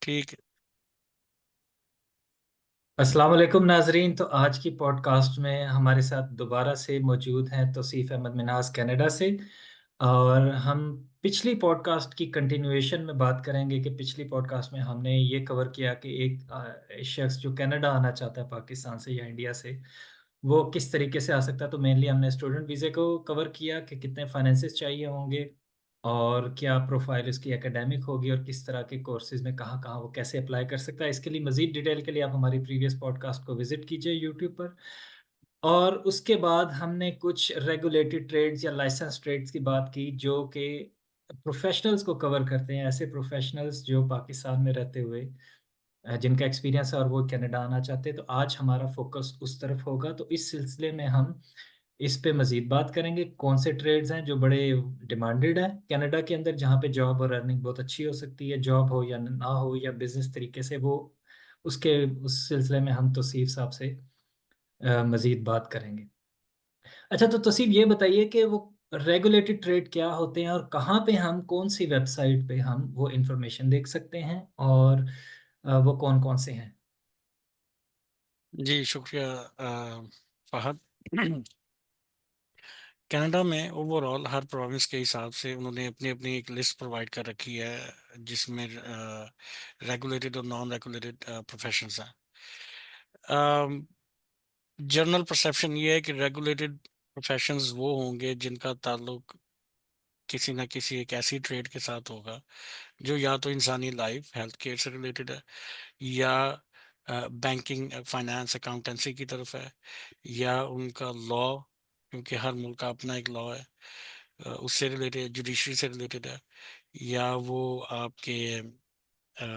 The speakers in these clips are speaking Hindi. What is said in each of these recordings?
ठीक है। अस्सलाम वालेकुम नाजरीन। तो आज की पॉडकास्ट में हमारे साथ दोबारा से मौजूद हैं तौसीफ अहमद मिन्हास कनाडा से। और हम पिछली पॉडकास्ट की कंटिन्यूएशन में बात करेंगे कि पिछली पॉडकास्ट में हमने ये कवर किया कि एक शख्स जो कनाडा आना चाहता है पाकिस्तान से या इंडिया से, वो किस तरीके से आ सकता है। तो मेनली हमने स्टूडेंट वीज़े को कवर किया कि कितने फाइनेंसेस चाहिए होंगे और क्या प्रोफाइल उसकी एकेडमिक होगी और किस तरह के कोर्सेज में कहाँ कहाँ वो कैसे अप्लाई कर सकता है। इसके लिए मज़ीद डिटेल के लिए आप हमारी प्रीवियस पॉडकास्ट को विजिट कीजिए यूट्यूब पर। और उसके बाद हमने कुछ रेगुलेटेड ट्रेड्स या लाइसेंस ट्रेड्स की बात की जो कि प्रोफेशनल्स को कवर करते हैं, ऐसे प्रोफेशनल्स जो पाकिस्तान में रहते हुए जिनका एक्सपीरियंस है और वो कनाडा आना चाहते हैं। तो आज हमारा फोकस उस तरफ होगा। तो इस सिलसिले में हम इस पे मज़ीद बात करेंगे कौन से ट्रेड्स हैं जो बड़े डिमांडेड हैं कनाडा के अंदर, जहाँ पे जॉब और अर्निंग बहुत अच्छी हो सकती है, जॉब हो या ना हो या बिजनेस तरीके से वो। उसके उस सिलसिले में हम तौसीफ साहब से मज़ीद बात करेंगे। अच्छा, तो तौसीफ ये बताइए कि वो रेगुलेटेड ट्रेड क्या होते हैं और कहाँ पे हम कौन सी वेबसाइट पे हम वो इंफॉर्मेशन देख सकते हैं, और वो कौन कौन से हैं। जी, शुक्रिया फ़हद। कनाडा में ओवरऑल हर प्रोविंस के हिसाब से उन्होंने अपनी-अपनी एक लिस्ट प्रोवाइड कर रखी है, जिसमें रेगुलेटेड और नॉन रेगुलेटेड प्रोफ़ेशंस हैं। अम, जनरल परसेप्शन ये है कि रेगुलेटेड प्रोफ़ेशंस वो होंगे जिनका ताल्लुक किसी न किसी एक ऐसी ट्रेड के साथ होगा, जो या तो इंसानी लाइफ़, हेल्थ केयर से रिलेटेड है, या बैंकिंग, फाइनेंस, अकाउंटेंसी की तरफ है, या उनका लॉ, क्योंकि हर मुल्क का अपना एक लॉ है, उससे रिलेटेड, जुडिशरी से रिलेटेड है, या वो आपके अ,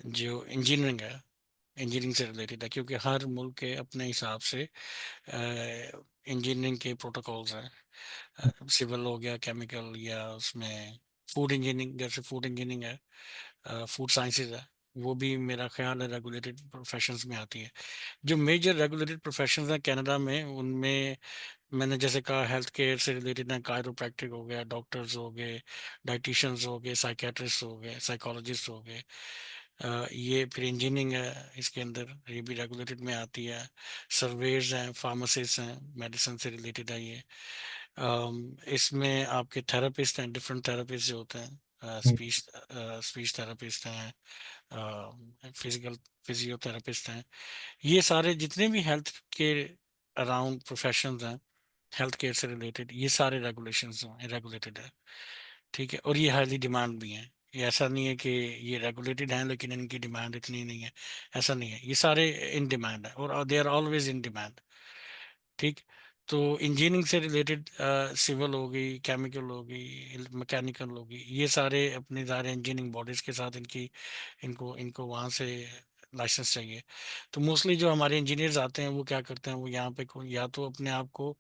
जो इंजीनियरिंग है, इंजीनियरिंग से रिलेटेड है, क्योंकि हर मुल्क के अपने हिसाब से इंजीनियरिंग के प्रोटोकॉल्स हैं। सिविल हो गया, केमिकल, या उसमें फूड इंजीनियरिंग, जैसे फूड इंजीनियरिंग है, फूड साइंसेज है, वो भी मेरा ख्याल है रेगुलेटेड प्रोफेशंस में आती है। जो मेजर रेगुलेटेड प्रोफेशंस हैं कनाडा में, उनमें मैंने जैसे कहा, हेल्थ केयर से रिलेटेड है, कायरोप्रैक्टिक हो गया, डॉक्टर्स हो गए, डाइटिशियंस हो गए, साइकेट्रिस्ट हो गए, साइकोलॉजिस्ट हो गए। ये फिर इंजीनियरिंग है, इसके अंदर ये भी रेगुलेटेड में आती है। सर्वेयर्स हैं, फार्मासिस्ट हैं, मेडिसिन से रिलेटेड है ये। इसमें आपके थेरेपिस्ट हैं, डिफरेंट थेरेपिस्ट जो होते हैं, हम्म। स्पीच थेरेपिस्ट हैं, फिजिकल फिजियोथेरेपिस्ट हैं। ये सारे जितने भी हेल्थ के अराउंड प्रोफेशंस हैं, हेल्थ केयर से रिलेटेड, ये सारे रेगुलेशंस हैं, रेगुलेटेड है। ठीक है, और ये हाईली डिमांड भी हैं। ये ऐसा नहीं है कि ये रेगुलेटेड हैं लेकिन इनकी डिमांड इतनी नहीं है, ऐसा नहीं है। ये सारे इन डिमांड है और they are always in demand. ठीक। तो इंजीनियरिंग से रिलेटेड सिविल हो गई, केमिकल हो गई, मैकेनिकल हो गई, ये सारे अपने सारे इंजीनियरिंग बॉडीज के साथ इनकी इनको इनको वहाँ से लाइसेंस चाहिए। तो मोस्टली जो हमारे इंजीनियर्स आते हैं वो क्या करते हैं, वो यहाँ पे या तो अपने आप को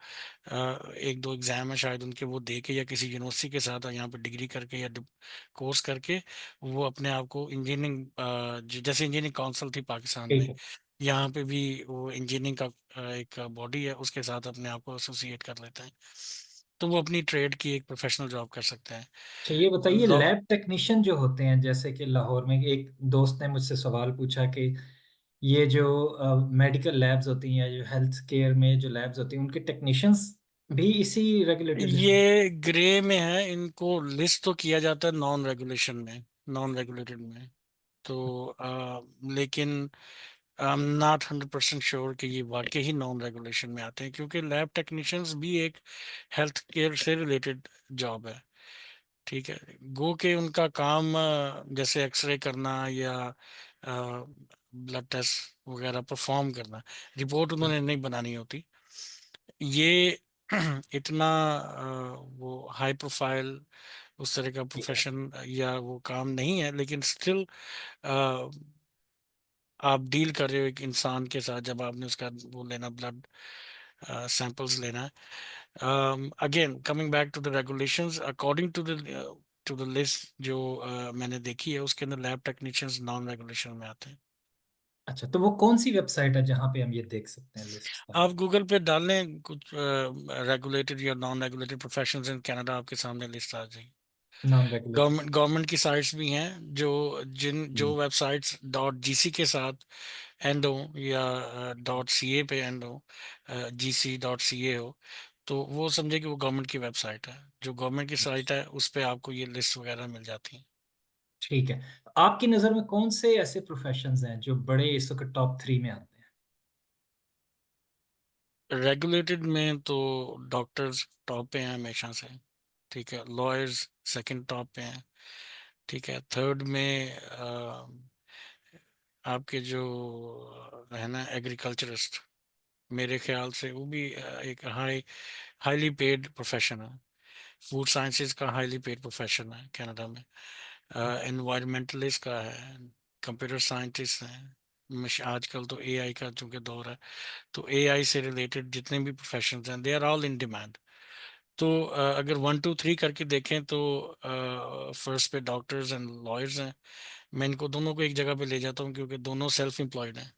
एक दो एग्जाम है शायद उनके, वो दे के, या किसी यूनिवर्सिटी के साथ यहाँ पे डिग्री करके या कोर्स करके, वो अपने आप को इंजीनियरिंग, जैसे इंजीनियरिंग काउंसिल थी पाकिस्तान ठीक में, है। यहाँ पे भी वो इंजीनियरिंग का एक बॉडी है, उसके साथ अपने आप को एसोसिएट कर लेते हैं, तो वो अपनी ट्रेड की एक प्रोफेशनल जॉब कर सकते हैं। अच्छा, ये बताइए लॉ। लैब टेक्नीशियन जो होते हैं, जैसे कि लाहौर में एक दोस्त ने मुझसे सवाल पूछा कि ये जो मेडिकल लैब्स होती हैं या जो हेल्थ केयर में जो लैब्स होती हैं उनके टेक्नीशियंस भी इसी रेगुलेटेड लिस्ट में। ये ग्रे में है, इनको लिस्ट तो किया जाता है नॉन रेगुलेशन में, नॉन रेगुलेटेड में। तो लेकिन आई एम नॉट 100% श्योर कि ये वाकई ही नॉन रेगुलेशन में आते हैं, क्योंकि लैब टेक्नीशियंस भी एक हेल्थ केयर से रिलेटेड जॉब है। ठीक है, गो के उनका काम जैसे एक्सरे करना या ब्लड टेस्ट वगैरह परफॉर्म करना, रिपोर्ट उन्होंने नहीं बनानी होती। ये इतना वो हाई प्रोफाइल उस तरह का ठीक है। प्रोफेशन या वो काम नहीं है, लेकिन स्टिल आप डील कर रहे हो एक इंसान के साथ, जब आपने उसका वो लेना, ब्लड सैंपल्स लेना है। Again coming back to the regulations, according to the list जो मैंने देखी है, उसके अंदर लैब टेक्नीशियंस नॉन रेगुलेशन में आते हैं। अच्छा, तो वो कौन सी वेबसाइट है जहाँ पे हम ये देख सकते हैं लिस्ट सारी। आप गूगल पे डाल लें कुछ रेगुलेटेड या non regulated professions in Canada, आपके सामने लिस्ट आ जाएगी। Non regulated. गवर्नमेंट की साइट्स भी हैं जो हम्म, वेबसाइट्स डॉट जीसी के साथ एंड हो या डॉट सी ए पे एंड हो, जीसी डॉट सी ए हो, तो वो समझे कि वो गवर्नमेंट की वेबसाइट है। जो गवर्नमेंट की साइट है उस पे आपको ये लिस्ट वगैरह मिल जाती है। ठीक है। आपकी नज़र में कौन से ऐसे प्रोफेशंस हैं जो बड़े इस वक्त टॉप 3 में आते हैं? रेगुलेटेड में तो डॉक्टर्स टॉप पे हैं हमेशा से, ठीक है। लॉयर्स सेकंड टॉप पे हैं, ठीक है। थर्ड में आपके जो है ना एग्रीकल्चरिस्ट, मेरे ख्याल से वो भी एक हाईली पेड प्रोफेशन है। फूड साइंसेज का हाईली पेड प्रोफेशन है कनाडा में। एनवायरमेंटलिस्ट का है, कंप्यूटर साइंटिस्ट हैं। आजकल तो एआई का चूंकि दौर है, तो एआई से रिलेटेड जितने भी प्रोफेशंस हैं they are all in demand. तो अगर 1 2 3 करके देखें तो फर्स्ट पे डॉक्टर्स एंड लॉयर्स हैं। मैं इनको दोनों को एक जगह पे ले जाता हूँ क्योंकि दोनों सेल्फ एम्प्लॉयड हैं,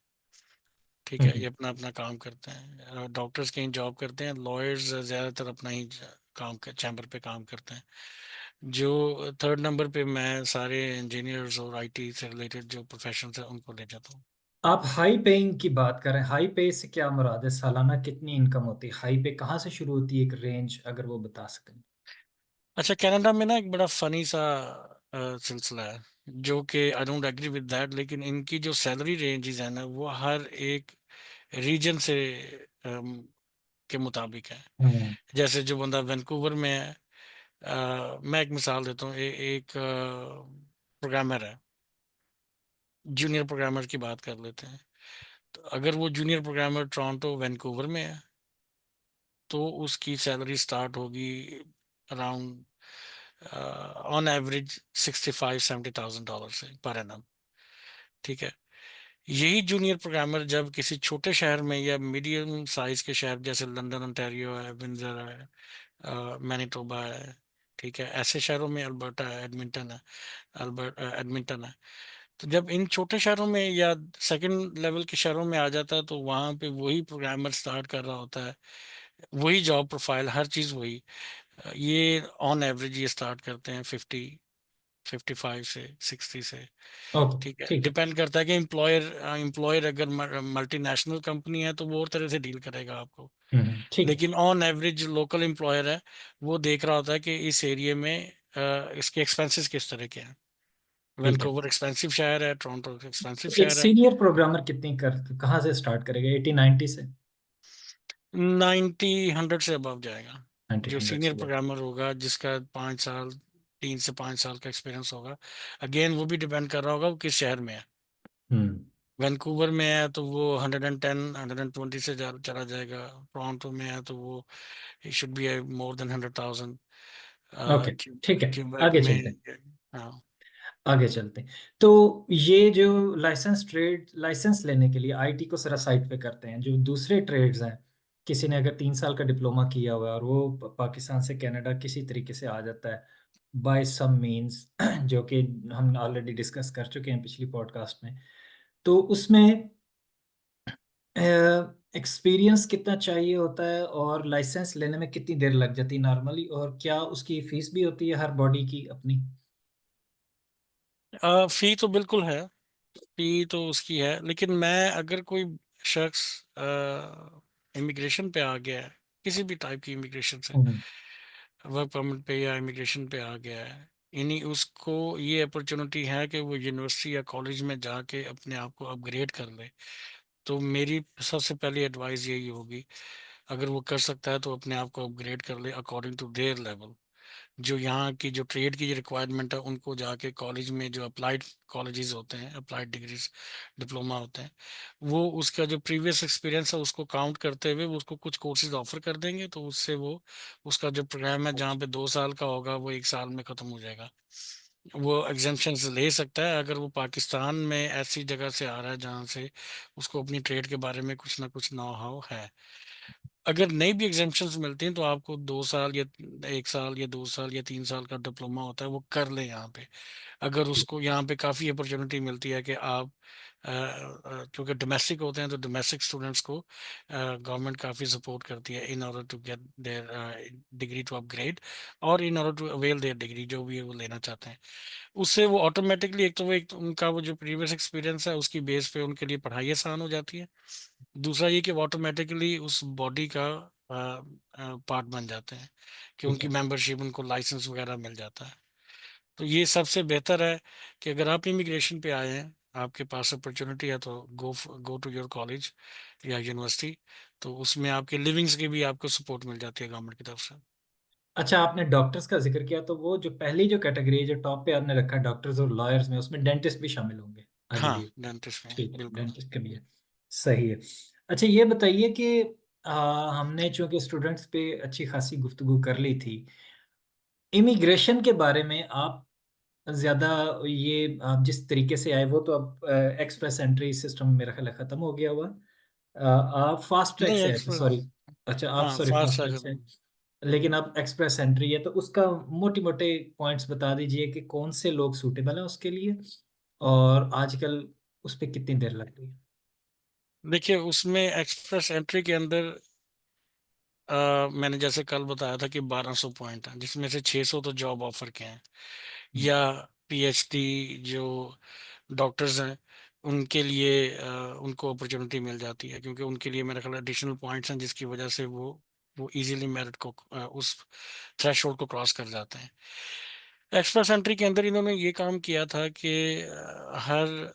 ठीक है। हम्म। ये अपना अपना काम करते हैं। डॉक्टर्स कहीं जॉब करते हैं, लॉयर्स ज़्यादातर अपना ही काम चैम्बर पे काम करते हैं। जो थर्ड नंबर पे मैं सारे इंजीनियर्स और आईटी से रिलेटेड जो प्रोफेशंस हैं उनको ले जाता हूँ। आप हाई पेइंग की बात कर रहे हैं, हाई पे से क्या मुराद है? सालाना कितनी इनकम होती है? हाई पे कहाँ से शुरू होती है, एक रेंज अगर वो बता सकें। अच्छा, कनाडा में ना एक बड़ा फनी सा सिलसिला है, जो कि I don't agree with that, लेकिन इनकी जो सैलरी रेंजेस है ना वो हर एक रीजन से के मुताबिक है। हम्म। जैसे जो बंदा वैंकूवर में है, मैं एक मिसाल देता हूँ, एक प्रोग्रामर है, जूनियर प्रोग्रामर की बात कर लेते हैं। तो अगर वो जूनियर प्रोग्रामर टोरंटो वैंकूवर में है तो उसकी सैलरी स्टार्ट होगी around on average 65 70 thousand dollar से पर एनम, ठीक है। यही जूनियर प्रोग्रामर जब किसी छोटे शहर में या मीडियम साइज के शहर जैसे लंदन ontario है, विंजर है, मैनिटोबा है, ठीक है, ऐसे शहरों में, अल्बर्टा है, एडमिंटन है, तो जब इन छोटे शहरों में या सेकंड लेवल के शहरों में आ जाता है तो वहाँ पे वही प्रोग्रामर स्टार्ट कर रहा होता है, वही जॉब प्रोफाइल, हर चीज़ वही। ये ऑन एवरेज ये स्टार्ट करते हैं 55 से 60 से, ओके। ठीक है। ठीक है। डिपेंड करता है कि एम्प्लॉयर एम्प्लॉयर अगर मल्टीनेशनल कंपनी है तो वो और तरह से डील करेगा आपको। ठीक है। लेकिन ऑन एवरेज लोकल एम्प्लॉयर है, वो देख रहा होता है कि इस एरिया में इसके एक्सपेंसेस किस तरह के हैं। ठीक है। वैंकूवर एक्सपेंसिव शहर है, टोरंटो एक्सपेंसिव तो एक शहर है। सीनियर प्रोग्रामर कितनी कर कहाँ से स्टार्ट करेगा? 80 90 से? 90 100 से अबव जाएगा। 90 जो 100 सीनियर से लो। प्रोग्रामर होगा जिसका 5 साल, 3 से 5 साल का एक्सपीरियंस होगा, अगेन वो भी डिपेंड कर रहा होगा वो किस शहर में है। हम्म। वैंकूवर में है तो वो 110 120 से चला जाएगा। टोरंटो में है तो वो should be more than 100,000। Okay. ठीक है। क्यूबेक आगे में, चलते हैं। हाँ। आगे चलते हैं। तो ये जो लाइसेंस लेने के लिए आईटी को सारा साइट पे करते हैं, जो दूसरे ट्रेड्स हैं, किसी ने अगर 3 साल का डिप्लोमा किया हुआ है और वो पाकिस्तान से कनाडा किसी तरीके से आ जाता है बाय सम मींस, जो कि हम ऑलरेडी डिस्कस कर चुके हैं पिछली पॉडकास्ट में, तो उसमें एक्सपीरियंस कितना चाहिए होता है और लाइसेंस लेने में कितनी देर लग जाती है नॉर्मली, और क्या उसकी फीस भी होती है हर बॉडी की अपनी? फी तो बिल्कुल है, फी तो उसकी है, लेकिन मैं अगर कोई शख्स इमिग्रेशन पे आ गया है, किसी भी टाइप की इमिग्रेशन से, हम्म। वर्क परमिट पे या इमिग्रेशन पे आ गया है, यानी उसको ये अपॉर्चुनिटी है कि वो यूनिवर्सिटी या कॉलेज में जाके अपने आप को अपग्रेड कर ले। तो मेरी सबसे पहली एडवाइस यही होगी, अगर वो कर सकता है तो अपने आप को अपग्रेड कर ले अकॉर्डिंग टू देयर लेवल। जो यहाँ की जो ट्रेड की रिक्वायरमेंट है उनको जाके कॉलेज में, जो अप्लाइड कॉलेजेस होते हैं, अप्लाइड डिग्रीज डिप्लोमा होते हैं, वो उसका जो प्रीवियस एक्सपीरियंस है उसको काउंट करते हुए वो उसको कुछ कोर्सेज ऑफर कर देंगे, तो उससे वो उसका जो प्रोग्राम है जहाँ पे 2 साल का होगा वो 1 साल में ख़त्म हो जाएगा। वो एग्जाम्पशंस ले सकता है अगर वो पाकिस्तान में ऐसी जगह से आ रहा है जहाँ से उसको अपनी ट्रेड के बारे में कुछ ना कुछ नौ हाउ है। अगर नई भी एग्जाम्पशंस मिलती हैं तो आपको 2 साल या 1 साल या 2 साल या 3 साल का डिप्लोमा होता है वो कर ले यहाँ पे। अगर उसको यहाँ पे काफ़ी अपॉर्चुनिटी मिलती है कि आप क्योंकि डोमेस्टिक होते हैं तो डोमेस्टिक स्टूडेंट्स को गवर्नमेंट काफ़ी सपोर्ट करती है in order to get their degree to upgrade, और in order to avail their degree जो भी है वो लेना चाहते हैं। उससे वो ऑटोमेटिकली एक तो वो उनका वो जो प्रीवियस एक्सपीरियंस है उसकी बेस पे उनके लिए पढ़ाई आसान हो जाती है। दूसरा ये कि वो ऑटोमेटिकली उस बॉडी का पार्ट बन जाते हैं, कि ठीक उनकी है। मेंबरशिप, उनको लाइसेंस वगैरह मिल जाता है। तो ये सबसे बेहतर है कि अगर आप इमिग्रेशन पे आए हैं, आपके पास अपॉर्चुनिटी है, तो गो टू योर कॉलेज या यूनिवर्सिटी, तो उसमें आपके लिविंग्स की भी आपको सपोर्ट मिल जाती है गवर्नमेंट की तरफ से। अच्छा, आपने डॉक्टर्स का ज़िक्र किया, तो वो जो पहली जो कैटेगरी है, जो टॉप पे आपने रखा है डॉक्टर्स और लॉयर्स में, उसमें डेंटिस्ट भी शामिल होंगे, आई हाँ, बिलीव। डेंटिस्ट में ठीक है, बिल्कुल। डेंटिस्ट का भी है। सही है। अच्छा, ये बताइए कि अ, हमने चूँकि स्टूडेंट्स पे अच्छी खासी गुफ्तगू कर ली थी, इमिग्रेशन के बारे में आप ज़्यादा ये आप जिस तरीके से आए, वो तो अब एक्सप्रेस एंट्री सिस्टम मेरा ख़्याल है ख़त्म हो गया हुआ। आप फास्ट ट्रैक नहीं, से आए थे, एक्सप्रेस। सॉरी। अच्छा, आप हाँ, सॉरी फास्ट फास्ट ट्रैक अगर। से आए। लेकिन अब एक्सप्रेस एंट्री है, तो उसका मोटे-मोटे पॉइंट्स बता दीजिए कि कौन से लोग सूटेबल हैं उसके लिए, और आजकल उस पे कितनी देर लग रही है? देखिए, उसमें एक्सप्रेस एंट्री के अंदर मैंने जैसे कल बताया था कि 1200 पॉइंट हैं, जिसमें से 600 तो जॉब ऑफर के हैं, हुँ, या पीएचडी जो डॉक्टर्स हैं उनके लिए उनको अपॉर्चुनिटी मिल जाती है, क्योंकि उनके लिए मेरा ख्याल एडिशनल पॉइंट्स हैं जिसकी वजह से वो इजीली मेरिट को उस थ्रेशोल्ड को क्रॉस कर जाते हैं। एक्सप्रेस एंट्री के अंदर इन्होंने ये काम किया था कि हर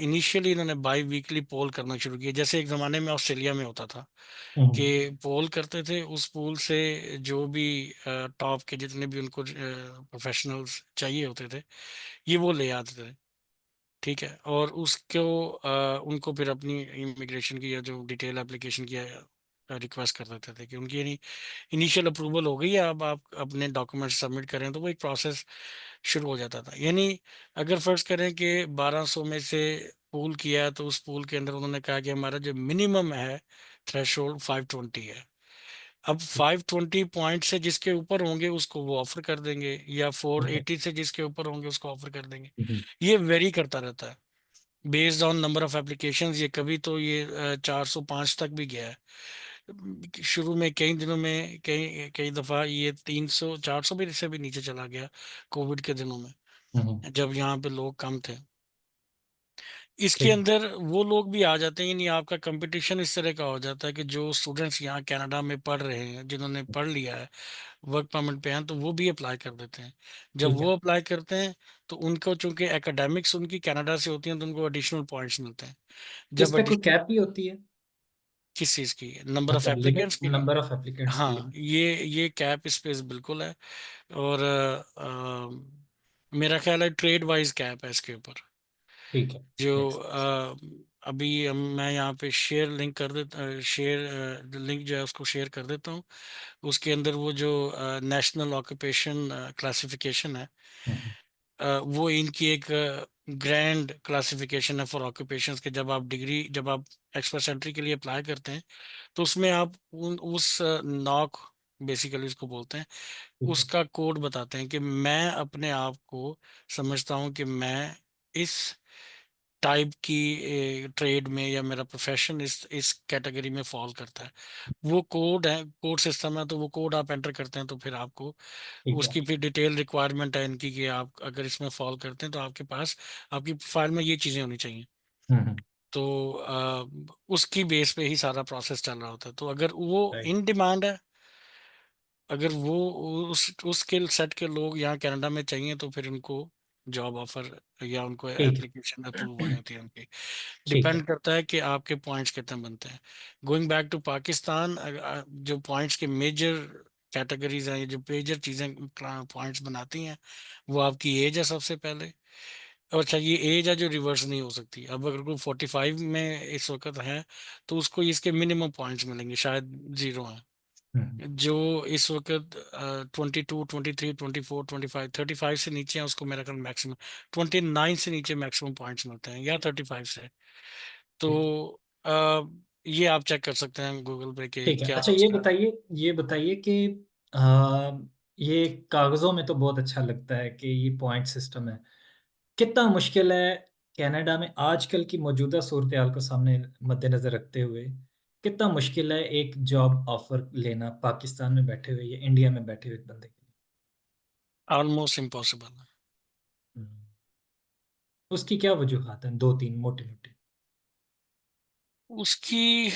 इनिशियली इन्होंने बाई वीकली पोल करना शुरू किया, जैसे एक ज़माने में ऑस्ट्रेलिया में होता था कि हुँ, पोल करते थे, उस पोल से जो भी टॉप के जितने भी उनको प्रोफेशनल्स चाहिए होते थे, ये वो ले आते थे। ठीक है, और उसको उनको फिर अपनी इमिग्रेशन की या जो डिटेल एप्लीकेशन की रिक्वेस्ट कर देते थे कि उनकी यानी इनिशियल अप्रूवल हो गई है, अब आप अपने डॉक्यूमेंट सबमिट करें, तो वो एक प्रोसेस शुरू हो जाता था। यानी अगर फर्ज करें कि 1200 में से पूल किया, तो उस पूल के अंदर उन्होंने कहा कि हमारा जो मिनिमम है थ्रेशोल्ड 520 है। अब ठीक 520 पॉइंट से जिसके ऊपर होंगे उसको वो ऑफर कर देंगे, या ठीक है। 480 से जिसके ऊपर होंगे उसको ऑफर कर देंगे। हुँ, हुँ, ये वेरी करता रहता है based on number of applications. ये कभी तो ये 405 तक भी गया है। शुरू में कई दिनों में कई कई दफा ये 300 400 भी से भी नीचे चला गया, कोविड के दिनों में, हुँ, हुँ, जब यहाँ पे लोग कम थे। इसके ठीक है, अंदर वो लोग भी आ जाते हैं, यानी आपका कंपटीशन इस तरह का हो जाता है कि जो स्टूडेंट्स यहाँ कनाडा में पढ़ रहे हैं, जिन्होंने पढ़ लिया है, वर्क परमिट पे हैं, तो वो भी अप्लाई कर देते हैं। जब ठीक है। वो अप्लाई करते हैं तो उनको चूंकि एकेडमिक्स उनकी कनाडा से होती हैं, तो उनको एडिशनल पॉइंट्स मिलते हैं। इस जब पे कोई एडिशनल कैप भी होती है? किस चीज़ की, नंबर ऑफ मतलब लिमिट एप्लीकेंट्स की? नंबर ऑफ एप्लीकेंट्स की हाँ, लिमिट? ये कैप स्पेस बिल्कुल है। और मेरा ख्याल है ट्रेड वाइज कैप है इसके ऊपर। ठीक है, जो मेक्स सेंस। अभी मैं यहाँ पे शेयर लिंक कर देता, शेयर लिंक जो है उसको शेयर कर देता हूँ। उसके अंदर वो जो नेशनल ऑक्यूपेशन क्लासिफिकेशन है, हुँ, हुँ, वो इनकी एक ग्रैंड क्लासिफिकेशन है फॉर ऑक्यूपेशंस के। जब आप एक्सप्रेस एंट्री के लिए अप्लाई करते हैं, तो उसमें आप उस नॉक, बेसिकली उसको बोलते हैं, ठीक है, उसका कोड बताते हैं कि मैं अपने आप को समझता हूँ कि मैं इस टाइप की ट्रेड में, या मेरा प्रोफेशन इस कैटेगरी में फॉल करता है। वो कोड है, कोड सिस्टम है, तो वो कोड आप एंटर करते हैं तो फिर आपको ठीक है। उसकी फिर डिटेल रिक्वायरमेंट है इनकी कि आप अगर इसमें फॉल करते हैं तो आपके पास आपकी फाइल में ये चीज़ें होनी चाहिए। हुँ, हुँ, तो उसकी बेस पे ही सारा प्रोसेस चल रहा होता है। तो अगर वो राइट, इन डिमांड है, अगर वो उस स्किल सेट के लोग यहाँ कनाडा में चाहिए, तो फिर उनको जॉब ऑफर या उनको ठीक एप्लीकेशन अप्रूव होनी है, होती है उनकी। ठीक डिपेंड है, करता है कि आपके पॉइंट्स कितने बनते हैं। गोइंग बैक टू पाकिस्तान, जो पॉइंट्स के मेजर कैटेगरीज हैं, ये जो मेजर चीज़ें पॉइंट्स बनाती हैं, वो आपकी एज है सबसे पहले। और अच्छा, ये एज है जो रिवर्स नहीं हो सकती। अब अगर कोई 45 में इस वक्त है, तो उसको इसके मिनिमम पॉइंट्स मिलेंगे, शायद जीरो हैं। हुँ, हुँ, जो इस वक्त 22, 23, 24, 25, 35 से नीचे हैं, उसको मेरा ख्याल मैक्सिमम 29 से नीचे मैक्सिमम पॉइंट्स मिलते हैं, या 35 से। तो ठीक है, अ, ये आप चेक कर सकते हैं गूगल पे कि ठीक है। क्या अच्छा, उसका। ये बताइए कि अ, ये कागज़ों में तो बहुत अच्छा लगता है कि ये पॉइंट सिस्टम है। कितना मुश्किल है कनाडा में आजकल की मौजूदा सूरत-हाल को सामने मद्देनज़र रखते हुए, कितना मुश्किल है एक जॉब ऑफ़र लेना पाकिस्तान में बैठे हुए या इंडिया में बैठे हुए एक बंदे के ऑलमोस्ट इम्पॉसिबल। लिए? उसकी क्या वजूहात हैं? 2-3 मोटी-मोटी। उसकी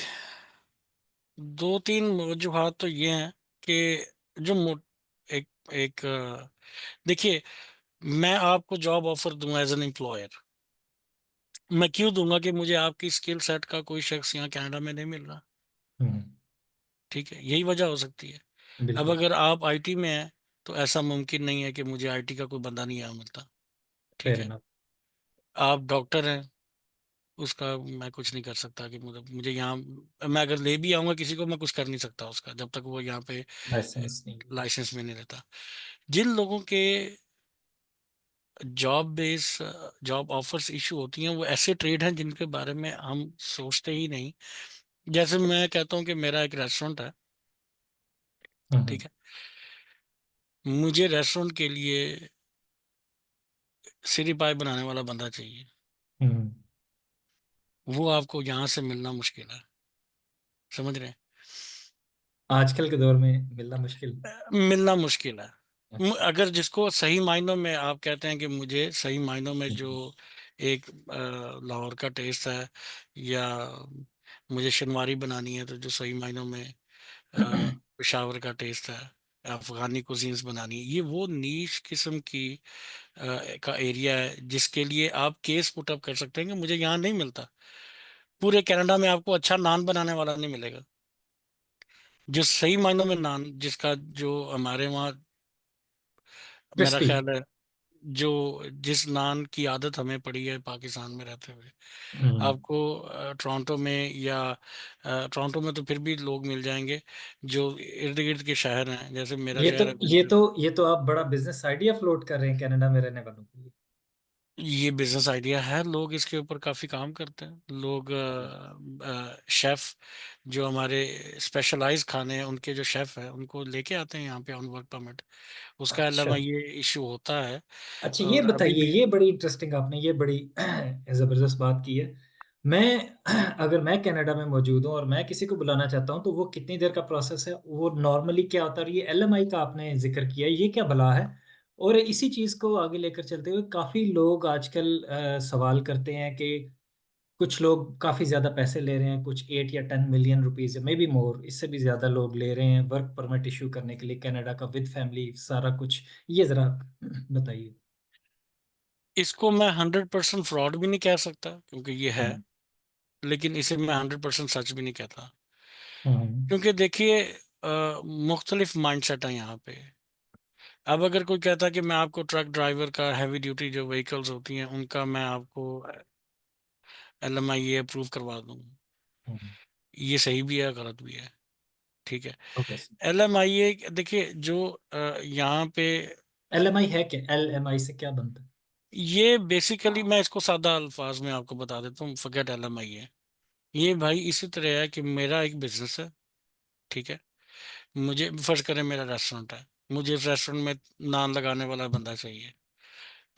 दो तीन वजूहात तो ये हैं कि जो एक एक देखिए, मैं आपको जॉब ऑफर दूं एज एन एम्प्लॉयर, मैं क्यों दूंगा कि मुझे आपकी स्किल सेट का कोई शख्स यहाँ कनाडा में नहीं मिल रहा। हुँ, हुँ, ठीक है, यही वजह हो सकती है। अब बिल्कुल, अगर आप आईटी में हैं तो ऐसा मुमकिन नहीं है कि मुझे आईटी का कोई बंदा नहीं यहाँ मिलता। ठीक फ़ेयर है, इनफ। आप डॉक्टर हैं, उसका मैं कुछ नहीं कर सकता कि मुझे मुझे यहाँ, मैं अगर ले भी आऊंगा किसी को, मैं कुछ कर नहीं सकता उसका जब तक वो यहाँ पे लाइसेंस नहीं। लाइसेंस में नहीं रहता। जिन लोगों के job base job offers issue होती हैं, वो ऐसे ट्रेड हैं जिनके बारे में हम सोचते ही नहीं। जैसे मैं कहता हूँ कि मेरा एक रेस्टोरेंट है। हुँ, ठीक हुँ, है, मुझे रेस्टोरेंट के लिए सिरी पाई बनाने वाला बंदा चाहिए। हुँ, हुँ। वो आपको यहाँ से मिलना मुश्किल है, समझ रहे हैं? आजकल के दौर में मिलना मुश्किल। मिलना मुश्किल है। अच्छा। अगर जिसको सही मायनों में आप कहते हैं कि मुझे सही मायनों में हुँ, जो हुँ। एक लाहौर का टेस्ट है, या मुझे शनवारी बनानी है तो जो सही मायनों में पेशावर का टेस्ट है, अफगानी कुजीन्स बनानी है, ये वो नीश किस्म की का एरिया है जिसके लिए आप केस पुटअप कर सकते हैं कि मुझे यहाँ नहीं मिलता। पूरे कनाडा में आपको अच्छा नान बनाने वाला नहीं मिलेगा, जो सही मायनों में नान, जिसका जो हमारे वहाँ, मेरा क्रिस्पी। ख्याल है, जो जिस नान की आदत हमें पड़ी है पाकिस्तान में रहते हुए, हुँ। आपको टोरंटो में या टोरंटो में तो फिर भी लोग मिल जाएंगे जो इर्द गिर्द के शहर हैं, जैसे मेरा ये तो शहर है ये विंटर। तो ये तो आप बड़ा बिज़नेस आइडिया फ्लोट कर रहे हैं कनाडा में रहने वालों के लिए। ये बिजनेस आइडिया है, लोग इसके ऊपर काफी काम करते हैं। लोग शेफ जो हमारे स्पेशलाइज खाने हैं, उनके जो शेफ है उनको लेके आते हैं यहाँ पे ऑन वर्क परमिट। उसका अच्छा। अलावा ये इशू होता है। अच्छा, ये और अभी बताइए, भी ये बड़ी इंटरेस्टिंग आपने ये बड़ी ज़बरदस्त बात की है। मैं अगर मैं कनाडा में मौजूद हूँ और मैं किसी को बुलाना चाहता हूँ, तो वो कितनी देर का प्रोसेस है? वो नॉर्मली क्या होता है? और ये एलएमआई का आपने ज़िक्र किया, ये क्या भला है? और इसी चीज़ को आगे लेकर चलते हुए काफ़ी लोग आजकल सवाल करते हैं कि कुछ लोग काफ़ी ज़्यादा पैसे ले रहे हैं, कुछ 8 या 10 मिलियन रुपीज़ या मेबी मोर, इससे भी ज़्यादा लोग ले रहे हैं वर्क परमिट इश्यू करने के लिए कनाडा का विद फैमिली सारा कुछ। ये ज़रा बताइए? इसको मैं 100% फ्रॉड भी नहीं कह सकता क्योंकि ये है, हुँ। लेकिन इसे मैं 100% सच भी नहीं कहता। हुँ, हुँ। क्योंकि देखिए, मुख्तलिफ माइंडसेट है यहाँ पे। अब अगर कोई कहता है कि मैं आपको ट्रक ड्राइवर का, हैवी ड्यूटी जो व्हीकल्स होती हैं उनका मैं आपको एलएमआई अप्रूव करवा दूँ, हुँ, ये सही भी है गलत भी है। ठीक है, ओके सर। एलएमआई देखिए जो यहाँ पे, एलएमआई है क्या? एलएमआई से क्या बनता है? ये बेसिकली मैं इसको सादा अल्फाज में आपको बता देता हूँ, फॉरगेट एलएमआई है। ये भाई इसी तरह है कि मेरा एक बिजनेस है। ठीक है, मुझे फर्ज करें मेरा रेस्टोरेंट है, मुझे इस रेस्टोरेंट में नान लगाने वाला बंदा चाहिए।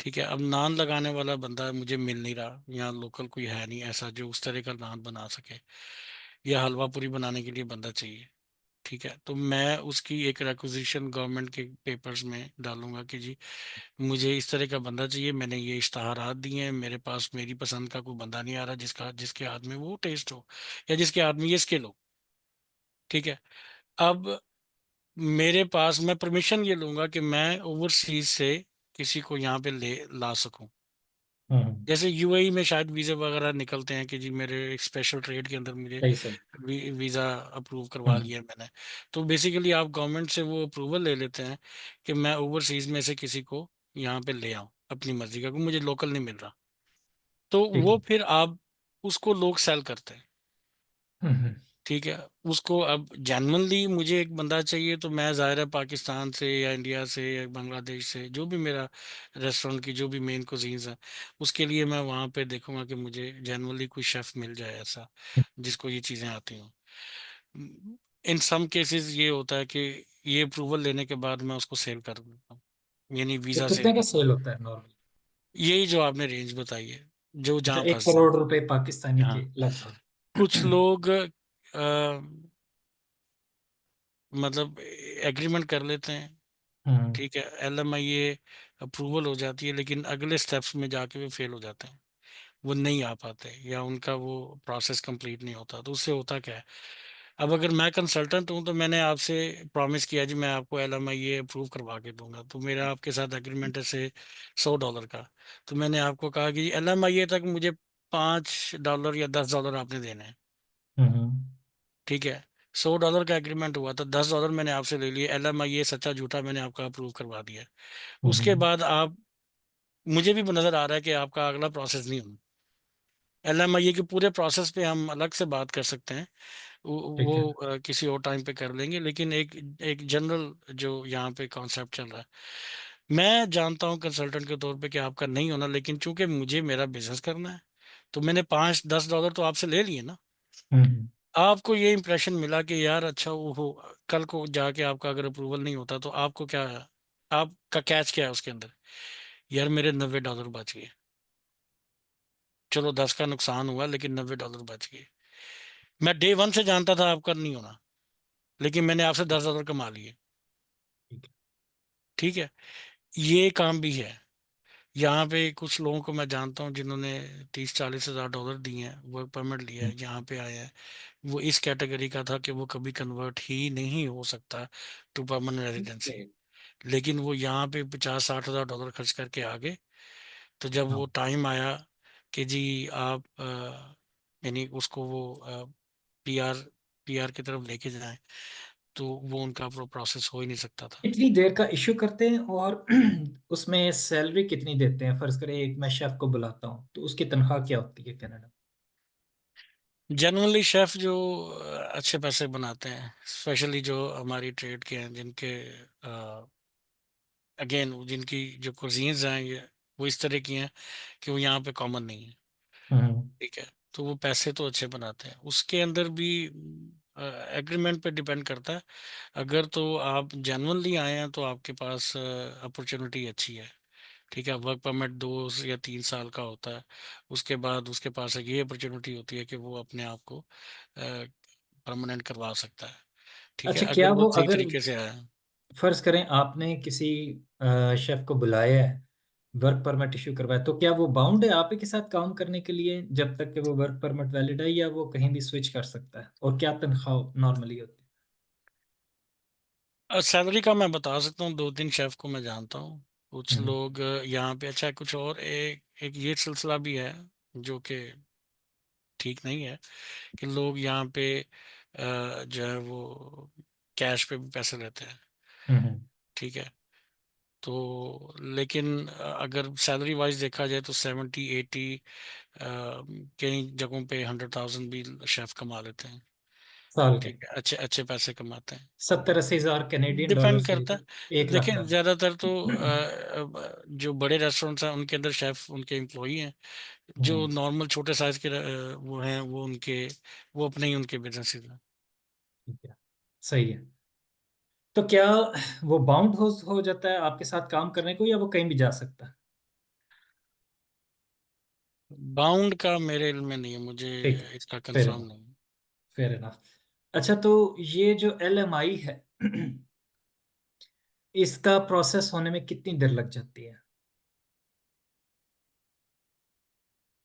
ठीक है, अब नान लगाने वाला बंदा मुझे मिल नहीं रहा, यहाँ लोकल कोई है नहीं ऐसा जो उस तरह का नान बना सके, या हलवा पूरी बनाने के लिए बंदा चाहिए। ठीक है, तो मैं उसकी एक रिक्वेजिशन गवर्नमेंट के पेपर्स में डालूंगा कि जी मुझे इस तरह का बंदा चाहिए, मैंने ये इश्तहारात दिए हैं, मेरे पास मेरी पसंद का कोई बंदा नहीं आ रहा जिसका जिसके हाथ में वो टेस्ट हो, या जिसके हाथ में ये स्किल हो। ठीक है, अब मेरे पास मैं परमिशन ये लूंगा कि मैं ओवरसीज से किसी को यहाँ पे ले ला सकूं। हुँ, हुँ। जैसे यूएई में शायद वीज़ा वगैरह निकलते हैं कि जी मेरे एक स्पेशल ट्रेड के अंदर मुझे सही, सही। वीज़ा अप्रूव करवा हुँ, लिया मैंने। तो बेसिकली आप गवर्नमेंट से वो अप्रूवल ले लेते हैं कि मैं ओवरसीज में से किसी को यहाँ पे ले आऊँ अपनी मर्जी का, क्योंकि मुझे लोकल नहीं मिल रहा। तो ठीक वो है। फिर आप उसको लोग सेल करते हैं। हुँ, हुँ। ठीक है, उसको अब जेनवनली मुझे एक बंदा चाहिए तो मैं ज़ाहिर है पाकिस्तान से या इंडिया से या बांग्लादेश से, जो भी मेरा रेस्टोरेंट की जो भी मेन कुजीन्स है, उसके लिए मैं वहाँ पे देखूंगा कि मुझे जेनवनली कोई शेफ़ मिल जाए ऐसा जिसको ये चीज़ें आती हों। इन सम केसेस ये होता है कि ये अप्रूवल लेने के बाद मैं उसको सेल कर देता हूँ, यानी तो वीज़ा सेल कितने का कर, सेल होता है नॉर्मली? यही जो आपने रेंज बताई है, जो अच्छा, जहाँ 1 फंस जाए। करोड़ रुपए पाकिस्तानी के हाँ, लगभग। कुछ लोग मतलब एग्रीमेंट कर लेते हैं, हुँ, ठीक है, LMIA अप्रूवल हो जाती है, लेकिन अगले स्टेप्स में जाके वो फेल हो जाते हैं, वो नहीं आ पाते, या उनका वो प्रोसेस कंप्लीट नहीं होता। तो उससे होता क्या है, अब अगर मैं कंसल्टेंट हूँ तो मैंने आपसे प्रॉमिस किया जी मैं आपको LMIA अप्रूव करवा के दूंगा, तो मेरा आपके साथ एग्रीमेंट है से $100 का। तो मैंने आपको कहा कि LMIA तक मुझे $5 या $10 आपने देने हैं, हुँ, हुँ, ठीक है। $100 का एग्रीमेंट हुआ था, $10 मैंने आपसे ले लिए, LMIA सच्चा झूठा मैंने आपका अप्रूव करवा दिया। हुँ, उसके हुँ, बाद आप, मुझे भी नजर आ रहा है कि आपका अगला प्रोसेस नहीं होना। LMIA के पूरे प्रोसेस पे हम अलग से बात कर सकते हैं, ठीक है। किसी और टाइम पे कर लेंगे, लेकिन एक एक जनरल जो यहाँ पे कॉन्सेप्ट चल रहा है, मैं जानता हूँ कंसल्टेंट के तौर पे कि आपका नहीं होना, लेकिन चूंकि मुझे मेरा बिजनेस करना है, तो मैंने $5-10 तो आपसे ले लिए ना। हुँ, हुँ, आपको ये इंप्रेशन मिला कि यार अच्छा वो हो, कल को जाके आपका अगर अप्रूवल नहीं होता तो आपको क्या, आपका कैच क्या है उसके अंदर, यार मेरे $90 बच गए, चलो 10 का नुकसान हुआ लेकिन $90 बच गए। मैं डे वन से जानता था आपका नहीं होना, लेकिन मैंने आपसे $10 कमा लिए, ठीक है। ठीक है। ये काम भी है। यहाँ पे कुछ लोगों को मैं जानता हूँ जिन्होंने 30-40 हज़ार डॉलर दिए हैं, वर्क परमिट लिया हुँ, है, यहाँ पे आए हैं। वो इस कैटेगरी का था कि वो कभी कन्वर्ट ही नहीं हो सकता टू परमानेंट रेजिडेंसी, सही। लेकिन वो यहाँ पे 50-60 हज़ार डॉलर खर्च करके आ गए। तो जब हाँ, वो टाइम आया कि जी आप यानी उसको वो पीआर पीआर की तरफ लेके जाएं, तो वो उनका प्रोसेस हो ही नहीं सकता था। कितनी देर का इश्यू करते हैं और उसमें सैलरी कितनी देते हैं? फ़र्ज़ करें एक मैं शेफ़ को बुलाता हूँ, तो उसकी तनख्वाह क्या होती है कनाडा में? जनरली शेफ जो अच्छे पैसे बनाते हैं, स्पेशली जो हमारी ट्रेड के हैं, जिनके अगेन जिनकी जो कुजीन्स हैं ये वो इस तरह की हैं कि वो यहाँ पे कॉमन नहीं है, हुँ, हुँ, ठीक है। तो वो पैसे तो अच्छे बनाते हैं, उसके अंदर भी एग्रीमेंट पे डिपेंड करता है। अगर तो आप जेनुअनली आए हैं तो आपके पास अपॉर्चुनिटी अच्छी है, ठीक है। वर्क परमिट 2 या 3 साल का होता है, उसके बाद उसके पास एक ये अपॉर्चुनिटी होती है कि वो अपने आप को परमानेंट करवा सकता है, ठीक है, अच्छा, क्या अगर वो वो सही अगर तरीके से आया है। फ़र्ज़ करें आपने किसी शेफ़ को बुलाया है, वर्क परमिट इश्यू करवाया, तो क्या वो बाउंड है आप ही के साथ काम करने के लिए जब तक कि वो वर्क परमिट वैलिड है या वो कहीं भी स्विच कर सकता है? और क्या तनख्वाह नॉर्मली होती है? सैलरी का मैं बता सकता हूँ, 2-3 शेफ को मैं जानता हूँ। कुछ हुँ, लोग यहाँ पे अच्छा, कुछ और एक एक ये सिलसिला भी है जो कि ठीक नहीं है, कि लोग यहाँ पे जो है वो कैश पे भी पैसे लेते हैं, हुँ, हुँ, ठीक है। तो लेकिन अगर सैलरी वाइज देखा जाए तो 70-80, कई जगहों पे 100,000 भी शेफ कमा लेते हैं, साल के ठीक है, अच्छे अच्छे पैसे कमाते हैं। 70-80 हज़ार कैनेडियन डॉलर डिपेंड से करता है, 1 लाख देखें डॉलर। ज्यादातर तो जो बड़े रेस्टोरेंट्स हैं उनके अंदर शेफ उनके एम्प्लॉई हैं, जो हुँ, नॉर्मल छोटे साइज के वो हैं वो उनके, वो अपने ही उनके बिजनेस हैं। ठीक है, सही है। तो क्या वो बाउंड हो जाता है आपके साथ काम करने को या वो कहीं भी जा सकता है? बाउंड का मेरे इल्म में नहीं है, मुझे ठीक है, इसका फेयर कंफर्म इनफ, नहीं है। Fair enough. अच्छा, तो ये जो एलएमआई है इसका प्रोसेस होने में कितनी देर लग जाती है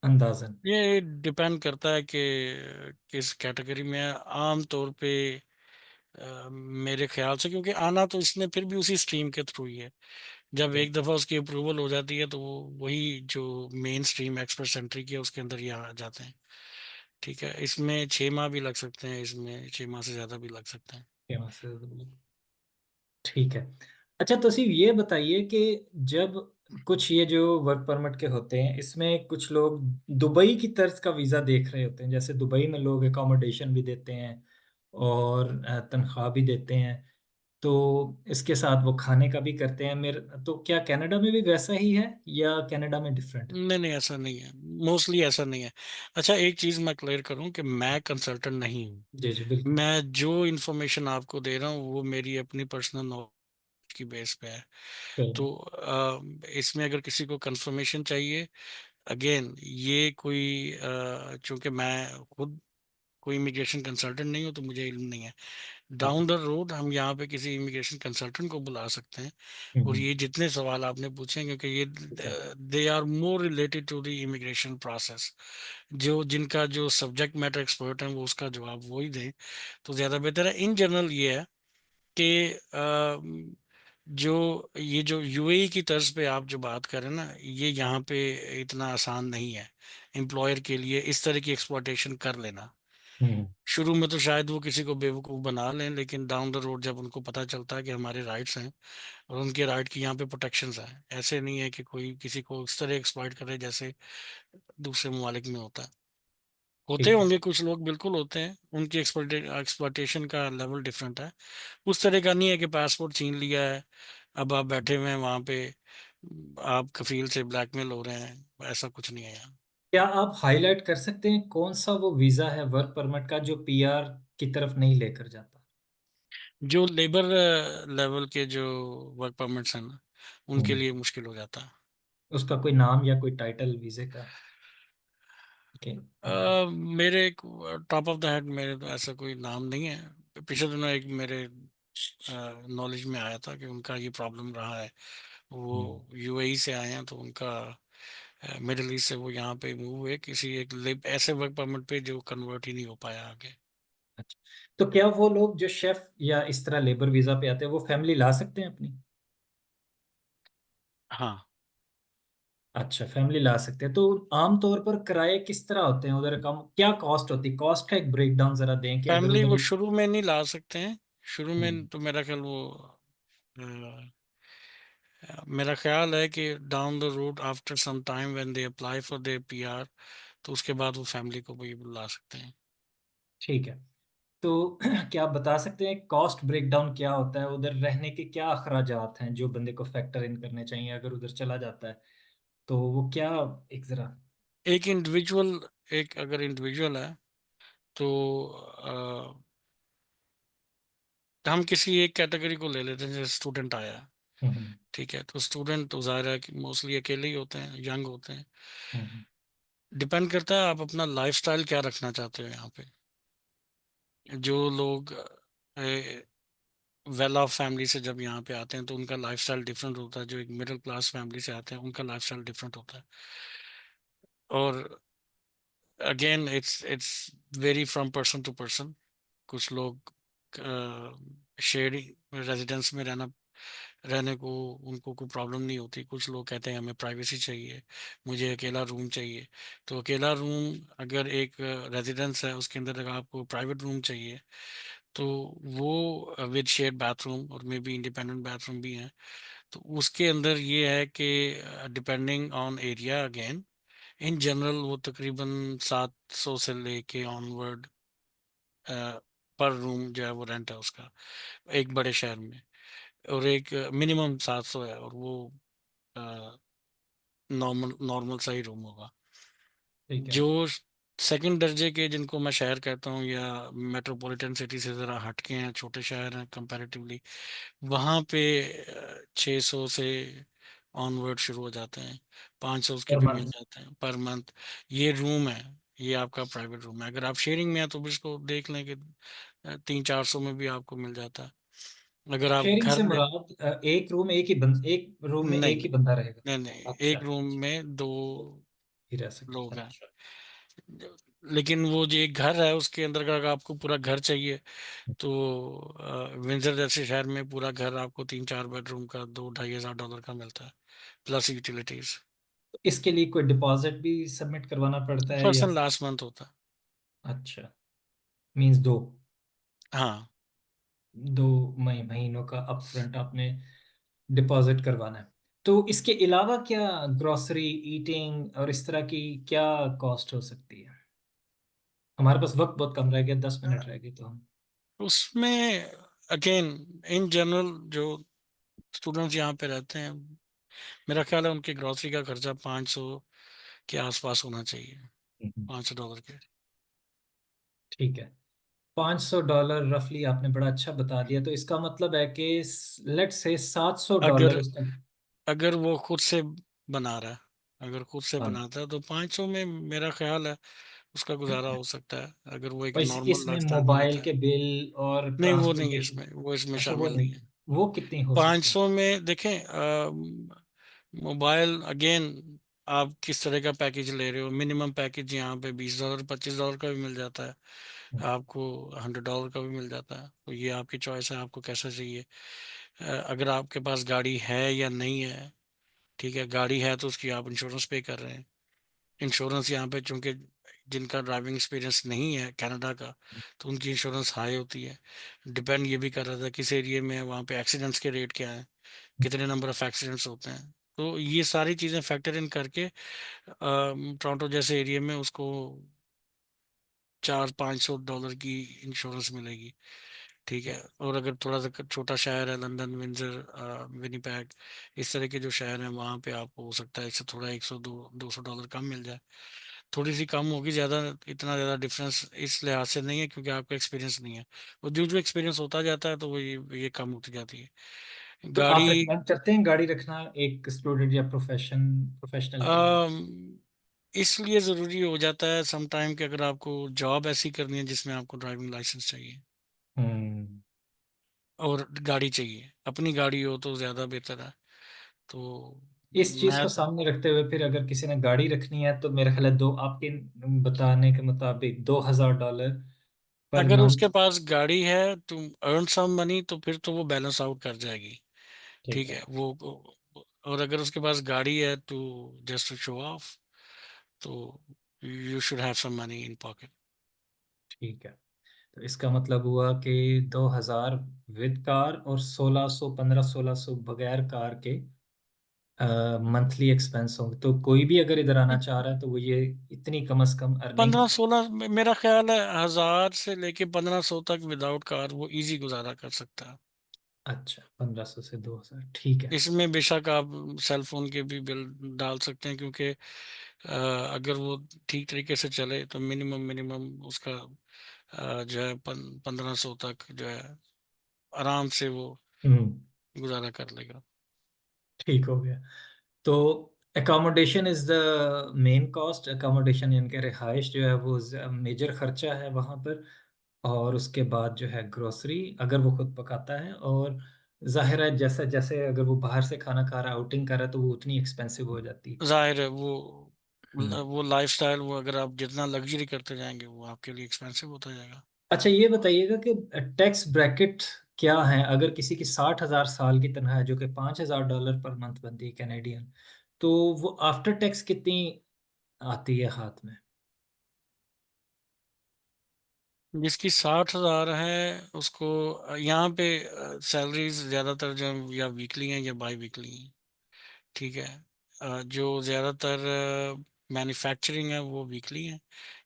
अंदाज़न? ये डिपेंड करता है कि किस कैटेगरी में है। आम तौर पे मेरे ख्याल से, क्योंकि आना तो इसने फिर भी उसी स्ट्रीम के थ्रू ही है, जब ओके, एक दफ़ा उसकी अप्रूवल हो जाती है तो वही जो मेन स्ट्रीम एक्सप्रेस एंट्री की है उसके अंदर ही आ जाते हैं, ठीक है। इसमें 6 माह भी लग सकते हैं, इसमें 6 माह से ज़्यादा भी लग सकते हैं। यहाँ से ठीक है। अच्छा, तो सिर्फ़ ये बताइए कि जब कुछ ये जो वर्क परमिट के होते हैं, इसमें कुछ लोग दुबई की तर्ज का वीज़ा देख रहे होते हैं। जैसे दुबई में लोग अकोमोडेशन भी देते हैं और तनख्वाह भी देते हैं। तो इसके साथ वो खाने का भी करते हैं। तो क्या कनाडा में भी वैसा ही है या कनाडा में डिफरेंट है? नहीं नहीं, ऐसा नहीं है, मोस्टली ऐसा नहीं है। अच्छा, एक चीज़ मैं क्लियर करूं कि मैं कंसल्टेंट नहीं हूं। जी, जी, बिल्कुल। मैं जो इन्फॉर्मेशन आपको दे रहा हूँ वो मेरी अपनी पर्सनल नॉलेज की बेस पे है। फ़ेयर तो इनफ। इसमें अगर किसी को कंफर्मेशन चाहिए अगेन ये कोई चूंकि मैं खुद कोई इमिग्रेशन कंसल्टेंट नहीं हूँ तो मुझे इल्म नहीं है। ठीक है। डाउन द रोड हम यहाँ पे किसी इमिग्रेशन कंसल्टेंट को बुला सकते हैं, और हम्म, ये जितने सवाल आपने पूछे हैं, क्योंकि ये ठीक है। They are more related to the immigration process, जो जिनका जो सब्जेक्ट मैटर एक्सपर्ट है वो उसका जवाब वो ही दें तो ज़्यादा बेहतर है। इन जनरल ये है कि जो यूएई की तर्ज पे आप जो बात करें ना, ये यहाँ पे इतना आसान नहीं है एम्प्लॉयर के लिए इस तरह की एक्सप्लॉयटेशन कर लेना। हम्म, शुरू में तो शायद वो किसी को बेवकूफ़ बना लें, लेकिन डाउन द रोड जब उनको पता चलता है कि हमारे राइट्स हैं और उनके राइट की यहाँ पे प्रोटेक्शंस हैं, ऐसे नहीं है कि कोई किसी को इस तरह एक्सप्लॉइट करे जैसे दूसरे ममालिक में होता है। होते ठीक है। होंगे कुछ लोग, बिल्कुल होते हैं, उनकी एक्सप्लॉयटेशन का लेवल डिफरेंट है। उस तरह का नहीं है कि पासपोर्ट छीन लिया है, अब आप बैठे हुए हैं वहाँ पे, आप कफील से ब्लैकमेल हो रहे हैं, ऐसा कुछ नहीं है यहाँ। क्या आप हाईलाइट कर सकते हैं कौन सा वो वीजा है वर्क परमिट का जो पीआर की तरफ नहीं लेकर जाता? जो लेबर लेवल के जो वर्क परमिट्स हैं ना, उनके हम्म, लिए मुश्किल हो जाता है। उसका कोई नाम या कोई टाइटल वीजे का? ओके। मेरे टॉप ऑफ द हेड मेरे तो ऐसा कोई नाम नहीं है। पिछले दिनों एक मेरे नॉलेज में आया था कि उनका ये प्रॉब्लम रहा है। वो हम्म, यूएई से आए हैं, तो उनका मिडिल ईस्ट से वो यहाँ पे मूव हुए किसी एक ऐसे वर्क परमिट पे जो कन्वर्ट ही नहीं हो पाया आगे। अच्छा। तो क्या वो लोग जो शेफ या इस तरह लेबर वीजा पे आते हैं वो फैमिली ला सकते हैं अपनी? हाँ, अच्छा, फैमिली ला सकते हैं। तो आमतौर पर किराए किस तरह होते हैं उधर? कम क्या कॉस्ट होती है? कॉस्ट का एक ब्रेकडाउन जरा दें कि अगर फैमिली वो उधर। शुरू में नहीं ला सकते हैं। शुरू हम्म, में तो मेरा ख्याल वो मेरा ख्याल है कि down the road after some time when they apply for their PR, तो उसके बाद वो फैमिली को भी बुला सकते हैं। ठीक है। तो क्या आप बता सकते हैं कॉस्ट ब्रेकडाउन क्या होता है उधर? रहने के क्या अखराजात हैं जो बंदे को फैक्टर इन करने चाहिए अगर उधर चला जाता है? तो वो क्या, एक जरा। एक इंडिविजुअल एक अगर इंडिविजुअल है तो हम किसी एक कैटेगरी को ले लेते हैं, जैसे स्टूडेंट आया है, हम्म, ठीक है, तो स्टूडेंट तो जाहिर है कि मोस्टली अकेले ही होते हैं, यंग होते हैं। हम्म, डिपेंड करता है आप अपना लाइफस्टाइल क्या रखना चाहते हो यहाँ पे। जो लोग वेल ऑफ फैमिली से जब यहाँ पे आते हैं तो उनका लाइफस्टाइल डिफरेंट होता है, जो एक मिडिल क्लास फैमिली से आते हैं उनका लाइफस्टाइल डिफरेंट होता है। और again it's very from person to person. कुछ लोग शेयरिंग रेजिडेंस में रहने को उनको कोई प्रॉब्लम नहीं होती। कुछ लोग कहते हैं हमें प्राइवेसी चाहिए, मुझे अकेला रूम चाहिए। तो अकेला रूम अगर एक रेजिडेंस है उसके अंदर अगर आपको प्राइवेट रूम चाहिए, तो वो विद शेयर्ड बाथरूम और मे बी इंडिपेंडेंट बाथरूम भी हैं, तो उसके अंदर ये है कि depending on area again, in general वो तकरीबन 700 से लेके ऑनवर्ड पर रूम जो है वो रेंट है उसका, एक बड़े शहर में। और एक मिनिमम 700 है, और वो नॉर्मल नॉर्मल सा ही रूम होगा। ठीक है। जो सेकंड दर्जे के जिनको मैं शहर कहता हूँ या मेट्रोपॉलिटन सिटी से ज़रा हटके हैं, छोटे शहर हैं कंपैरेटिवली, वहाँ पे 600 से ऑनवर्ड शुरू हो जाते हैं, 500 के पर भी मिल मंथ? जाते हैं पर मंथ। ये रूम है, ये आपका प्राइवेट रूम है। अगर आप शेयरिंग में हैं तो भी इसको देख लें कि 300-400 में भी आपको मिल जाता है। अगर आप शेयरिंग घर से में, मुराद एक रूम में नहीं एक ही बंदा रहेगा? नहीं नहीं, अच्छा, एक रूम में दो ही रह सकते, लोग हैं। अच्छा। लेकिन वो जो एक घर है उसके अंदर अगर आपको पूरा घर चाहिए, तो विंडसर जैसे शहर में पूरा घर आपको 3-4 बेडरूम का 2-2,500 डॉलर का मिलता है, प्लस यूटिलिटीज। तो इसके लिए कोई डिपॉजिट भी सबमिट करवाना पड़ता है या? पर्सन लास्ट मंथ होता है। अच्छा, मींस हाँ, दो महीनों का अपफ्रंट आपने डिपॉजिट करवाना है। तो इसके अलावा क्या ग्रोसरी, ईटिंग और इस तरह की क्या कॉस्ट हो सकती है? हमारे पास वक्त बहुत कम रह गया, 10 मिनट रह गए तो हम। उसमें अगेन इन जनरल जो स्टूडेंट्स यहाँ पे रहते हैं, मेरा ख्याल है उनके ग्रोसरी का खर्चा 500 के आसपास होना चाहिए, हम्म, 500 डॉलर के। ठीक है। $500 रफली आपने बड़ा अच्छा बता दिया। तो इसका मतलब है कि लेट से $700 अगर उसका। अगर वो खुद से बना रहा है, अगर खुद से हाँ। बनाता है तो 500 में मेरा ख्याल है उसका गुजारा हो सकता है, अगर वो एक नॉर्मल इसमें लाइफस्टाइल मोबाइल बनाता है। के बिल और नहीं वो नहीं है ट्रांसपोर्टेशन। इसमें, वो इसमें अच्छा, वो शामिल नहीं नहीं, है। वो कितनी हो सकती है? 500 में देखें, मोबाइल अगेन आप किस तरह का पैकेज ले रहे हो। मिनिमम पैकेज यहाँ पे $20 $25 का भी मिल जाता है, आपको $100 का भी मिल जाता है। तो ये आपकी चॉइस है, आपको कैसा चाहिए। अगर आपके पास गाड़ी है या नहीं है, ठीक है, गाड़ी है तो उसकी आप इंश्योरेंस पे कर रहे हैं। इंश्योरेंस यहाँ पे चूंकि जिनका ड्राइविंग एक्सपीरियंस नहीं है कनाडा का, तो उनकी इंश्योरेंस हाई होती है। डिपेंड ये भी कर रहा था किस एरिया में है, वहाँ पे एक्सीडेंट्स के रेट क्या है, कितने नंबर ऑफ एक्सीडेंट्स होते हैं। तो ये सारी चीज़ें फैक्टर इन करके टोरंटो जैसे एरिया में उसको 400-500 डॉलर की इंश्योरेंस मिलेगी, ठीक है। और अगर थोड़ा सा छोटा शहर है, लंदन, विंजर, विनीपैग, इस तरह के जो शहर हैं, वहाँ पे आपको हो सकता है इससे थोड़ा 100 200 डॉलर कम मिल जाए। थोड़ी सी कम होगी, ज़्यादा इतना ज़्यादा डिफरेंस इस लिहाज से नहीं है क्योंकि आपका एक्सपीरियंस नहीं है। वो जो जो एक्सपीरियंस होता जाता है तो वो ये कम होती जाती है तो आप गाड़ी। रिकमेंड करते हैं गाड़ी रखना एक स्टूडेंट या प्रोफेशनल के लिए? अम, इसलिए ज़रूरी हो जाता है सम टाइम कि अगर आपको जॉब ऐसी करनी है जिसमें आपको ड्राइविंग लाइसेंस चाहिए हम्म। और गाड़ी चाहिए, अपनी गाड़ी हो तो ज़्यादा बेहतर है। तो इस चीज मैं, को सामने रखते हुए फिर अगर किसी ने गाड़ी रखनी है तो मेरा ख्याल है, दो आपके बताने के मुताबिक $2000 पर अगर मंथ। उसके पास गाड़ी है तो अर्न सम मनी, तो फिर तो वो बैलेंस आउट कर जाएगी, ठीक ठीक है। है वो। और अगर उसके पास गाड़ी है तो जस्ट टू शो ऑफ, तो you should have some money in pocket. ठीक है। तो इसका मतलब हुआ कि 2000 विद कार और 1600, 1500 1600 बगैर कार के मंथली एक्सपेंस होंगे। तो कोई भी अगर इधर आना चाह रहा है तो वो ये इतनी कम से कम अर्निंग। 15-16 मेरा ख्याल है 1000 से लेके 1500 तक विदाउट कार वो इजी गुजारा कर सकता है। अच्छा, 1500 से 2000, ठीक है। इसमें बेशक आप सेल फोन के भी बिल डाल सकते हैं क्योंकि अगर वो ठीक तरीके से चले तो मिनिमम मिनिमम उसका जो है 1500 तक जो है आराम से वो हम्म। गुजारा कर लेगा। ठीक हो गया। तो accommodation is the main cost. Accommodation यानी कि रिहाइश जो है वो मेजर खर्चा है वहाँ पर। और उसके बाद जो है ग्रोसरी, अगर वो खुद पकाता है। और जाहिर है जैसे जैसे अगर वो बाहर से खाना खा रहा है, आउटिंग कर रहा है, तो वो उतनी एक्सपेंसिव हो जाती है। जाहिर है वो हम्म। लाइफस्टाइल, वो अगर आप जितना लग्जरी करते जाएंगे वो आपके लिए एक्सपेंसिव होता जाएगा। अच्छा, ये बताइएगा कि टैक्स ब्रैकेट क्या है अगर किसी की 60,000 साल की तनख्वाह है, जो कि $5000 पर मंथ बनती है कैनेडियन। तो वो आफ्टर टैक्स कितनी आती है हाथ में? जिसकी 60,000 है उसको यहाँ पे सैलरीज ज़्यादातर जो हैं या वीकली हैं या बाई वीकली हैं, ठीक है। जो ज़्यादातर मैन्युफैक्चरिंग है वो वीकली है,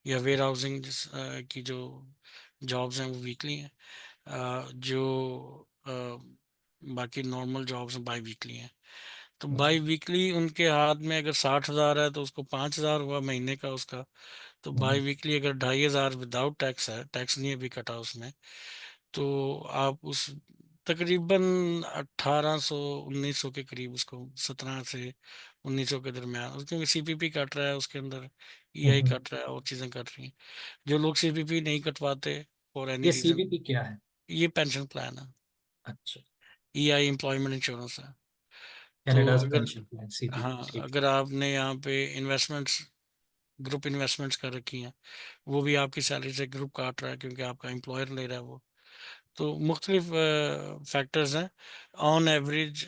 या वेयर हाउसिंग की जो जॉब्स हैं वो वीकली हैं। जो बाकी नॉर्मल जॉब्स बाई वीकली हैं। तो अच्छा। बाई वीकली उनके हाथ में अगर 60,000 है तो उसको 5,000 हुआ महीने का उसका। तो बाई हम्म। वीकली अगर 2,500 विदाउट टैक्स है, टैक्स नहीं अभी कटा उसमें, तो आप उस तकरीबन 1800 1900 के करीब उसको, 17 से 1900 के दरमियान, क्योंकि सीपीपी कट रहा है उसके अंदर, ईआई हम्म। कट रहा है और चीज़ें कट रही हैं। जो लोग सीपीपी नहीं कटवाते फॉर एनी ये रीज़न, सीवीपी क्या है? ये पेंशन प्लान है, अच्छा। ईआई एम्प्लॉयमेंट इंश्योरेंस है। तो कनाडाज अगर, पेंशन प्लान, सीपीपी, हाँ, ठीक अगर आपने यहाँ पे इन्वेस्टमेंट्स, ग्रुप इन्वेस्टमेंट्स कर रखी हैं, वो भी आपकी सैलरी से ग्रुप काट रहा है क्योंकि आपका एम्प्लॉयर ले रहा है वो। तो मुख्तलिफ फैक्टर्स हैं। ऑन एवरेज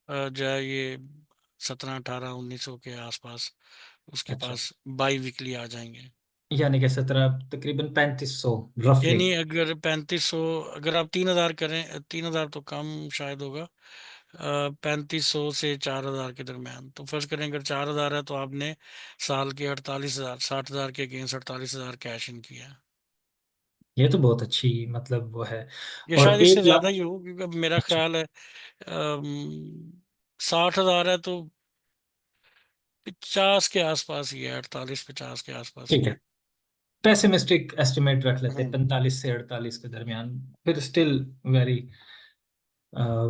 जो है ये 17 18 1900 के आसपास उसके है। अच्छा, पास बाई वीकली आ जाएंगे। यानी कि 17, तकरीबन 3500 रफली। यानी अगर 3500, अगर आप 3,000 करें, 3,000 तो कम शायद होगा, 3500 से 4,000 के दरमियान। तो फर्ज करें अगर 4,000 है तो आपने साल के 48,000, 60,000 के अगेंस्ट 48,000 कैश इन किया है। ये तो बहुत अच्छी मतलब वो है। ये और शायद इससे एक ज्यादा लाख ही हो क्योंकि अब मेरा अच्छा, ख्याल है 60,000 है तो 50 के आसपास ही है, 48 50 के आसपास ही ठीक है। है। पेसिमिस्टिक एस्टिमेट रख लेते हैं हम्म। 45 से 48 के दरमियान। फिर still very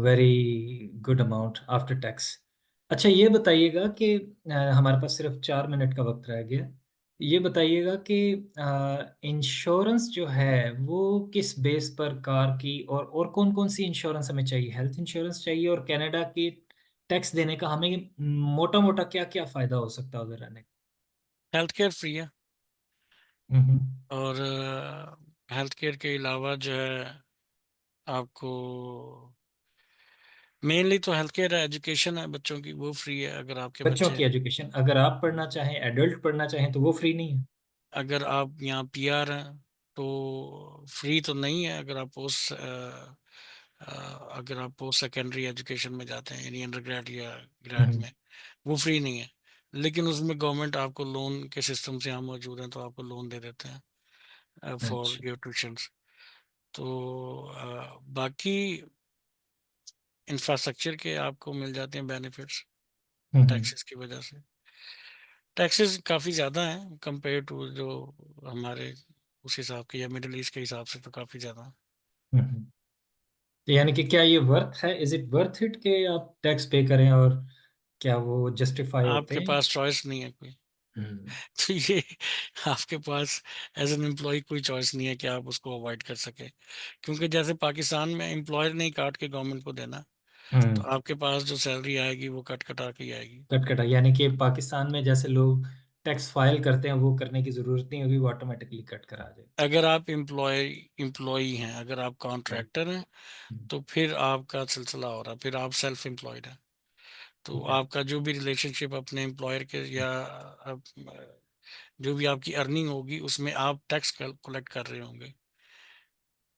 very good amount after tax. अच्छा ये बताइएगा कि हमारे पास सिर्फ 4 मिनट का वक़्त रह गया। ये बताइएगा कि इंश्योरेंस जो है वो किस बेस पर कार की और कौन-कौन सी इंश्योरेंस हमें चाहिए? हेल्थ इंश्योरेंस चाहिए और कनाडा की टैक्स देने का हमें मोटा-मोटा क्या-क्या फ़ायदा हो सकता है उधर रहने का? हेल्थ केयर फ्री है, हुँ, हुँ। और हेल्थ केयर के अलावा जो है आपको मेनली तो हेल्थ केयर है, एजुकेशन है बच्चों की, वो फ्री है अगर आपके बच्चों बच्चे, की एजुकेशन अगर आप पढ़ना चाहें, एडल्ट पढ़ना चाहें तो वो फ्री नहीं है? अगर आप यहाँ पीआर हैं तो फ्री तो नहीं है। अगर आप पोस्ट सेकेंडरी एजुकेशन में जाते हैं, यानी अंडर ग्रेड या हुँ, ग्रेड हुँ। में, वो फ्री नहीं है। लेकिन उसमें गवर्नमेंट आपको लोन के सिस्टम से यहाँ मौजूद हैं, तो आपको लोन दे देते हैं फॉर अच्छा। Your tuitions. तो बाकी इंफ्रास्ट्रक्चर के आपको मिल जाते हैं बेनिफिट्स हुँ, हुँ। टैक्सेस की वजह से। टैक्सेस काफ़ी ज़्यादा हैं कंपेयर टू जो हमारे उस हिसाब के या मिडिल ईस्ट के हिसाब से, तो काफ़ी ज़्यादा है। हुँ, हुँ। तो यानी कि क्या ये वर्थ है? इज़ इट वर्थ इट कि आप टैक्स पे करें और क्या वो जस्टिफाई होते आपके हैं? पास चॉइस नहीं है कोई। हुँ, तो ये आपके पास एज एन एम्प्लॉय कोई चॉइस नहीं है कि आप उसको अवॉइड कर सके, क्योंकि जैसे पाकिस्तान में एम्प्लॉयर ने ही काट के गवर्नमेंट को देना, तो हुँ। आपके पास जो सैलरी आएगी वो कट कटा के ही आएगी। कट-कटा यानी कि पाकिस्तान में जैसे लोग टैक्स फाइल करते हैं, वो करने की ज़रूरत नहीं होगी, वो ऑटोमैटिकली कट करा जाए। अगर आप एम्प्लॉय हैं, अगर आप हुँ, कॉन्ट्रैक्टर हैं, हुँ। तो फिर आपका सिलसिला हो रहा है, फिर आप सेल्फ एम्प्लॉयड हैं। तो ठीक है। आपका जो भी रिलेशनशिप अपने एम्प्लॉयर के या जो भी आपकी अर्निंग होगी उसमें आप टैक्स कलेक्ट कर रहे होंगे,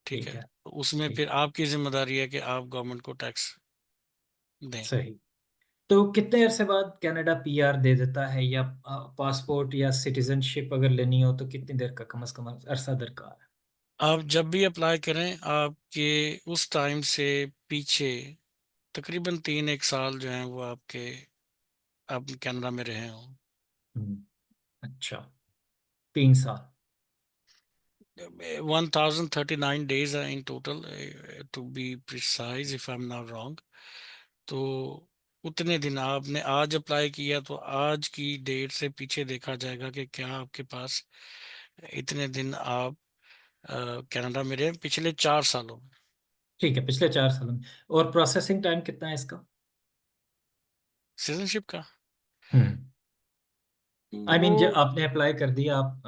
ठीक ठीक है? है, तो उसमें ठीक फिर है, आपकी ज़िम्मेदारी है कि आप गवर्नमेंट को टैक्स दें। सही। तो कितने अरसे बाद कनाडा पीआर दे देता है या पासपोर्ट या सिटीज़नशिप अगर लेनी हो तो कितनी देर का कम से कम अरसा दरकार है? आप जब भी अप्लाई करें, आपके उस टाइम से पीछे तकरीबन 3-1 साल जो हैं वो आपके आप कनाडा में रहे हों। हुँ, अच्छा, 3 साल। 1039 days are in total, to be precise, if I'm not wrong। तो उतने दिन आपने आज अप्लाई किया, तो आज की डेट से पीछे देखा जाएगा कि क्या आपके पास इतने दिन आप कनाडा में रहे पिछले 4 सालों में। ठीक है, पिछले 4 सालों में और प्रोसेसिंग टाइम कितना है इसका? सिटीजनशिप का हुँ। आई वो मीन जब आपने अप्लाई कर दिया आप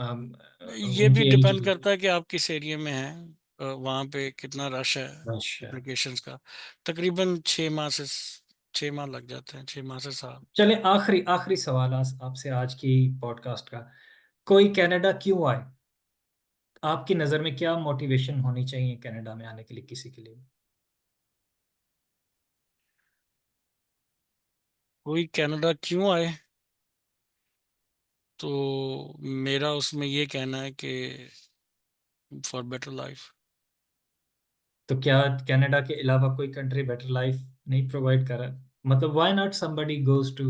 ये भी उनकी डिपेंड एलिजिबिलिटी करता है कि आप किस एरिया में हैं, वहाँ पे कितना रश है अच्छा। एप्लीकेशंस का। तकरीबन 6 माह लग जाते हैं, 6 माह से 7। चलिए आखिरी आखिरी सवाल आपसे आज की पॉडकास्ट का, कोई कनाडा क्यों आए? आपकी नज़र में क्या मोटिवेशन होनी चाहिए कनाडा में आने के लिए किसी के लिए? कोई कनाडा क्यों आए, तो मेरा उसमें ये कहना है कि फॉर बेटर लाइफ। तो क्या कनाडा के अलावा कोई कंट्री बेटर लाइफ नहीं प्रोवाइड कर रहा है? मतलब why not somebody goes to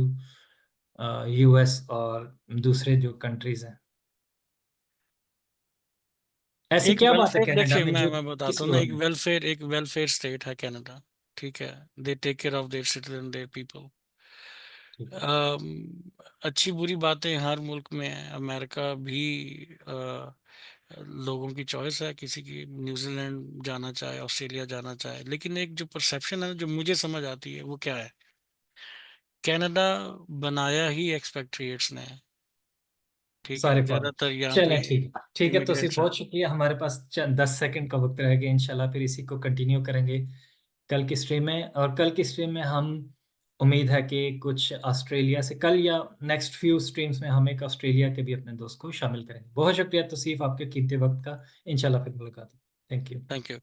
US और दूसरे जो कंट्रीज़ हैं? ऐसी एक क्या बात है वेलफेयर, कनाडा देखिए में जो मैं बताता किसी हूँ ना, और में? एक वेलफेयर स्टेट है कनाडा, ठीक है। They take care of their citizen, their people. ठीक है, अच्छी बुरी बातें हर मुल्क में है। अमेरिका भी लोगों की चॉइस है, किसी की न्यूजीलैंड जाना चाहे, ऑस्ट्रेलिया जाना चाहे, लेकिन एक जो परसेप्शन है जो मुझे समझ आती है वो क्या है, कनाडा बनाया ही एक्सपेट्रिएट्स ने है, ठीक है। सारे फॉरेन ज्यादातर यहाँ पे चलें ठीक है, तो सिर्फ इमिग्रेट्स हैं। बहुत शुक्रिया हमारे पास 10 सेकंड का वक़्त रह गया इंशाल्लाह फिर इसी को कंटिन्यू करेंगे कल की स्ट्रीम में और कल की स्ट्रीम में हम उम्मीद है कि कुछ ऑस्ट्रेलिया से कल या नेक्स्ट फ्यू स्ट्रीम्स में हम एक ऑस्ट्रेलिया के भी अपने दोस्त को शामिल करेंगे। बहुत शुक्रिया तौसीफ आपके कीमती वक़्त का। इंशाल्लाह फिर मुलाकात हो। Thank you. Thank you.